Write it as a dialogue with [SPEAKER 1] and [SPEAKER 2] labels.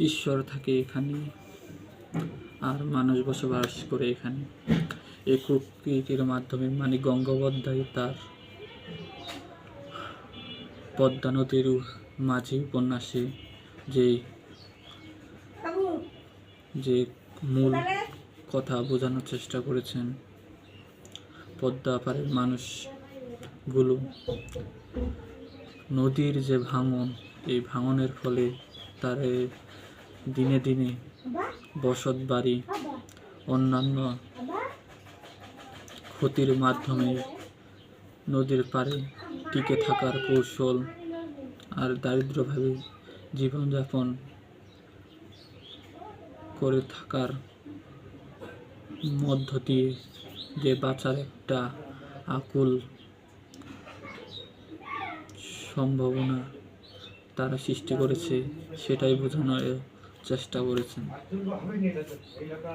[SPEAKER 1] ঈশ্বর থাকে এখানে আর মানুষ বসবাস করে এখানে। এই প্রকৃতির মাধ্যমে মানিক গঙ্গোপাধ্যায় তার পদ্মা নদীর মাঝি উপন্যাসে যে মূল কথা বোঝানোর চেষ্টা করেছেন। পদ্মা পাড়ের মানুষগুলো নদীর যে ভাঙন, এই ভাঙনের ফলে তার দিনে দিনে বসত বাড়ি অন্যান্য ক্ষতির মাধ্যমে নদীর পাড়ে টিকে থাকার কৌশল আর দারিদ্র্যভাবে জীবনযাপন করে থাকার মধ্য দিয়ে যে বাঁচার একটা আকুল সম্ভাবনা তারা সৃষ্টি করেছে, সেটাই বোঝানোর চেষ্টা করেছেন।